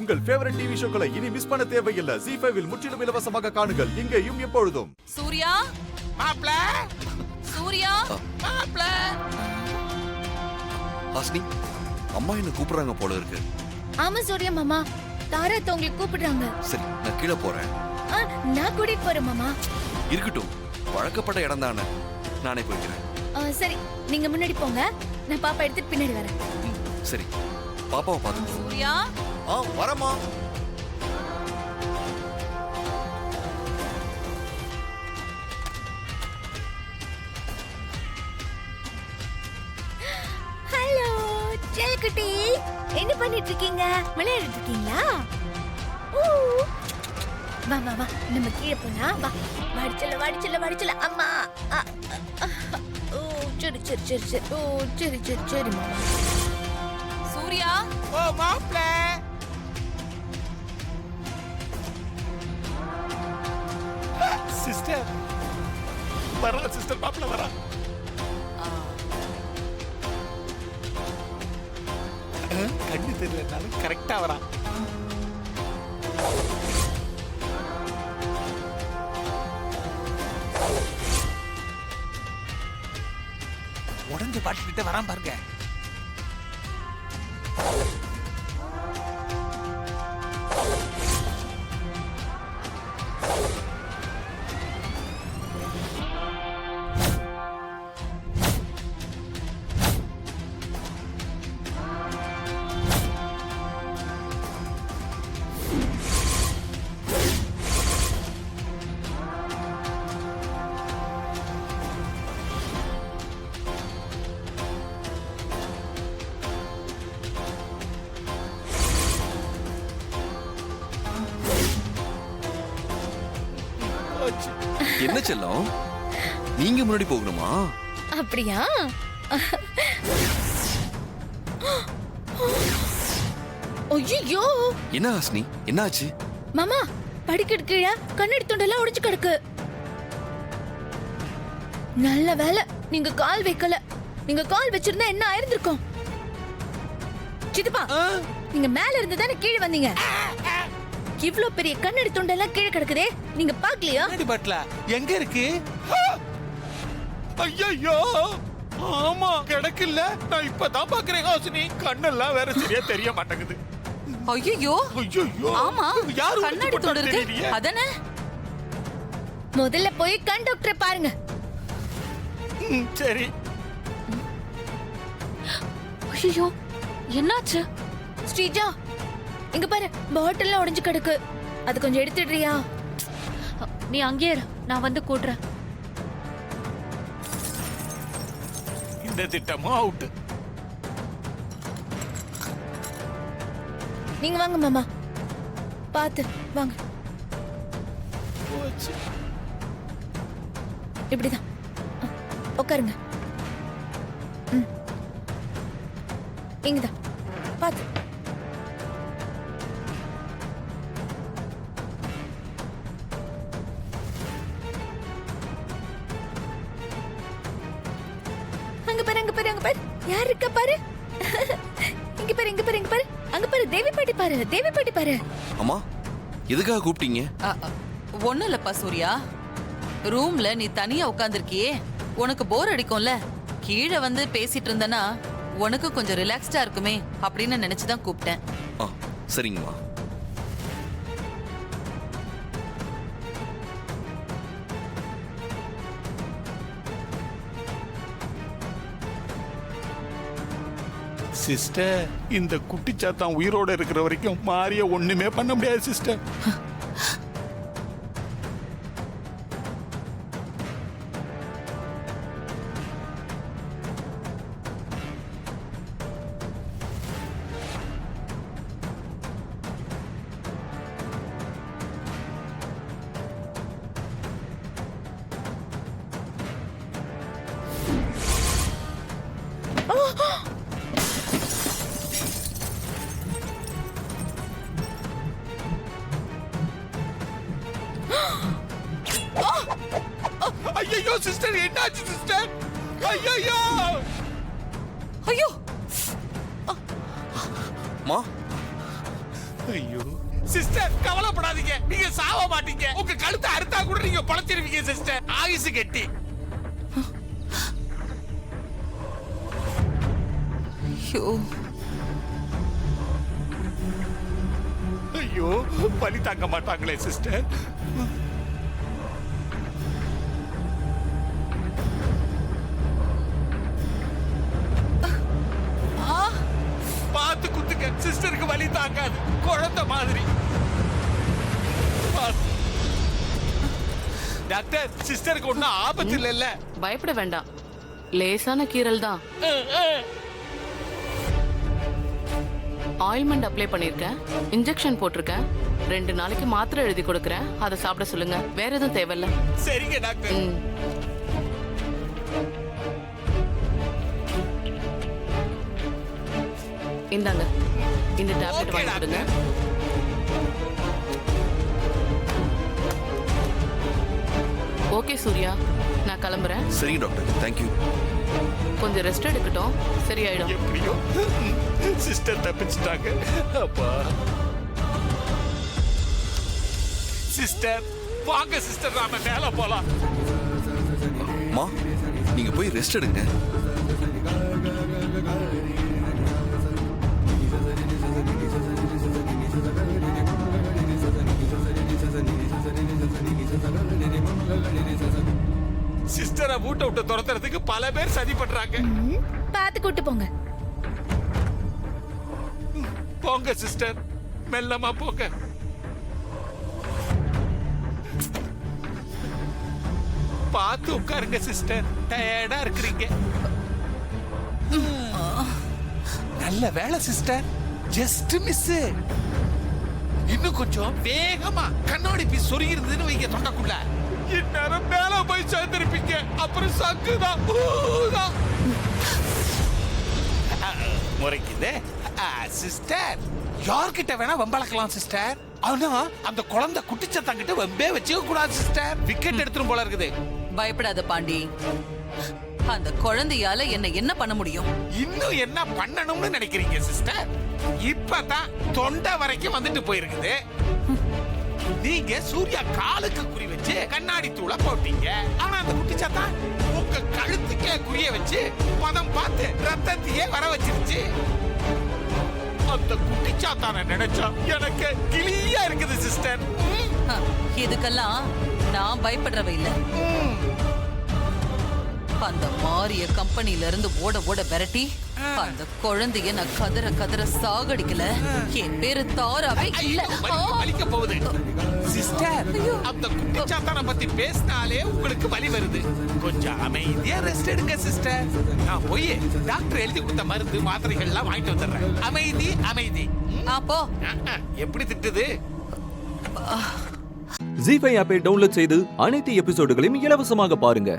உங்கள் favourite TV ஷோக்களை இனி miss பண்ண தேவையில்லை. ZEE5 இல் முற்றிலும் இலவசமாக காணுங்கள். இங்கேயும் எப்பொழுதும். சூர்யா மாப்ள சூர்யா மாப்ள. ஹாஸ்னி, அம்மா என்ன கூப்பிடுறாங்க போல இருக்கு. ஆமா சூர்யா மாமா, தாரா உங்களை கூப்பிடுறாங்க. சரி, நான் கீழே போறேன். நான் கூட்டிட்டு போறேன் மாமா. இருக்கட்டும், பழக்கப்பட்ட இடம் தானே, நானே போய்க்கிறேன். சரி, நீங்க முன்னாடி போங்க, நான் பாப்பா எடுத்துட்டு பின்னாடி வரேன். சரி, பாப்பாவை பாத்து. சூர்யா வரமா. ஹலோ செல்லக்குட்டி, என்ன பண்ணிட்டு இருக்கீங்க? விளையாடிட்டு இருக்கீங்களா? வா வா வா, நம்ம கீழே போலாம். வா, வாடிச்சல அம்மா. ஓ சரி சரி சரி சரி. ஓ சரி சரி சரி மாமா. சூர்யா ஓ மாப்ள. சிஸ்டர் வரா, சிஸ்டர் மாப்ள வரா. கண்ணு தெரியலனாலும் கரெக்டா வரா. உடஞ்ச பாட்டுக்கிட்ட வரான் பாருங்க. என்ன செல்லம், நீங்க முன்னாடி போகணுமா? அப்படியா? ஐயோ, என்ன ஹாஸ்னி, என்னாச்சு? மாமா படிக்கட்டு கீழே கண்ணாடி துண்டெல்லாம் உடைச்சு கிடக்கு. நல்ல வேலை நீங்க கால் வைக்கல. நீங்க கால் வச்சிருந்தா என்ன ஆயிருந்திருக்கும்? சித்தப்பா, நீங்க மேல இருந்து தானே கீழே வந்தீங்க. இவ்ளோ பெரிய கண்ணாடி துண்டெல்லாம் கீழே கிடக்குதே, நீங்க பாக்கலையா? கண்ணாடி பாட்டிலா எங்க இருக்கு? ஐயோ, ஆமா கிடக்குல்ல. நான் இப்பதான் பாக்குறேன் ஹாசினி. கண்ணெல்லாம் வேற சரியா தெரிய மாட்டேங்குது. ஐயோ ஐயோ, ஆமா, யாரு கண்ணாடி துண்டு இருக்கு. அதானே, முதல்ல போய் கண் டாக்டரை பாருங்க. சரி. ஐயோ என்னாச்சு? ஸ்ரீஜா, இங்க பாரு, பாட்டில்லாம் உடைஞ்சு கிடக்கு. அது கொஞ்சம் எடுத்துடுறியா? நீ அங்கே இரு, நான் வந்து கூட்டுறேன். இந்த திட்டமும் அவுட். நீங்க வாங்க மாமா, பாத்து வாங்க. இப்படிதான் உட்காருங்க. இங்கதான் பாத்து. அங்க பாரு, அங்க பாரு, அங்க பாரு, யார் இருக்கா பாரு. இங்க பாரு, இங்க பாரு, இங்க பாரு, அங்க பாரு, தேவி பாட்டி பாரு, தேவி பாட்டி பாரு. அம்மா, எதுக்காக கூப்பிட்டீங்க? ஒண்ணும் இல்லப்பா சூர்யா, ரூம்ல நீ தனியா உட்கார்ந்திருக்கியே, உனக்கு போர் அடிக்கும்ல. கீழே வந்து பேசிட்டு இருந்தனா உனக்கு கொஞ்சம் ரிலாக்ஸ்டா இருக்குமே அப்படின்னு நினைச்சுதான் கூப்பிட்டேன். சரிங்கம்மா. சிஸ்டர், இந்த குட்டிச்சாத்தான் உயிரோட இருக்கிற வரைக்கும் மாரிய ஒண்ணுமே பண்ண முடியாது சிஸ்டர். ஐயோ சிஸ்டர், என்னாச்சு சிஸ்டர்? ஐயோ ஐயோ மா, ஐயோ சிஸ்டர் கவலைப்படாதீங்க, நீங்க சாவ மாட்டீங்க. உங்க கழுத்தை அறுத்தா கூட நீங்க பொழைச்சிருவீங்க சிஸ்டர். ஆயுசு கெட்டி. ஐயோ ஐயோ வலி தாங்க மாட்டாங்களே சிஸ்டர். பார்த்து குத்துங்க, சிஸ்டருக்கு வலி தாங்காது, குழந்தை மாதிரி. பார்த்து. டாக்டர், சிஸ்டருக்கு ஒண்ணும் ஆபத்து இல்லைல்ல? பயப்பட வேண்டாம், லேசான கீறல் தான். ஆயில்மெண்ட் அப்ளை பண்ணிருக்கேன், இன்ஜெக்ஷன் போட்டிருக்கேன். 2 நாளைக்கு மாத்திரை எழுதி கொடுக்கறேன், அதை சாப்பிட சொல்லுங்க. வேற எதுவும் தேவையில்ல. சரிங்க டாக்டர். ம். இந்தாங்க, இந்த டேப்லெட் ஓகே வாங்கி கொடுங்க. டாக்டர். ஓகே சூர்யா, நான் கிளம்புறேன். சரிங்க டாக்டர், தேங்க்யூ. கொஞ்சம் ரெஸ்ட் எடுக்கட்டும், சரியாயிடும். எப்படியோ சிஸ்டர் தப்பிச்சிட்டாங்க. அப்பா சிஸ்டர் வாங்க சிஸ்டர், நாம மேல போலாம். மா, நீங்க போய் ரெஸ்ட் எடுங்க. சிஸ்டரை வீட்டை விட்டு துரத்துறதுக்கு பல பேர் சதி பண்றாங்க. பார்த்து கூட்டு போங்க. போங்க சிஸ்டர், மெல்லமா போங்க. பார்த்து உட்காருங்க சிஸ்டர், டயர்டா இருக்கிறீங்க. நல்ல வேலை சிஸ்டர், ஜஸ்ட் மிஸ். இன்னும் கொஞ்சம் வேகமா கண்ணாடி பீஸ் சொருகி இருந்ததுன்னு வைங்க தொண்டக்குள்ள, இந்நேரம் மேல போய் சேர்ந்திருப்பீங்க. அப்புறம் சங்குதான் முறைக்குது. சிஸ்டர், யார்கிட்ட வேணா வம்பளக்கலாம் சிஸ்டர், ஆனா அந்த குழந்தை குட்டிச்சத்தங்கிட்ட வம்பே வச்சுக்க கூடாது சிஸ்டர். விக்கெட் எடுத்துரும் போல இருக்குது. பயப்படாத பாண்டி, அந்த குழந்தையால என்ன பண்ண முடியும்? இன்னும் என்ன பண்ணணும்னு நினைக்கிறீங்க சிஸ்டர்? இப்பதான் தொண்டை வரைக்கும் வந்துட்டு போயிருக்குது. நீங்க சூர்யா காலுக்கு குறி வச்சு கண்ணாடி தூளை போட்டீங்க. ஆனா அந்த குட்டிச்சாத்தா உங்க கழுத்துக்கே குறிய வச்சு பதம் பார்த்து ரத்தத்தையே வர வச்சிருச்சு. அந்த குட்டிச்சாத்தான நினைச்சா எனக்கு கிளியா இருக்குது சிஸ்டர். ஹ, இதுக்கெல்லாம் நான் பயப்படுறவ இல்ல. அந்த மாரிய கம்பெனில இருந்து ஓட ஓட விரட்டி அந்த குழந்தைய நான் கதற கதற சாகடிக்கல. என் பேரு தாராவே இல்ல. வலிக்க போகுது சிஸ்டர். அந்த குட்டிச்சாத்தான பத்தி பேசினாலே உங்களுக்கு வலி வருது. கொஞ்சம் அமைதியா ரெஸ்ட் எடுங்க சிஸ்டர். நான் போய் டாக்டர் எழுதி கொடுத்த மருந்து மாத்திரைகள் எல்லாம் வாங்கிட்டு வந்துடுறேன். அமைதி அமைதி. அப்போ எப்படி திட்டுது? ஜீ5 ஆப்பை டவுன்லோட் செய்து அனைத்து எபிசோடுகளையும் இலவசமாக பாருங்க.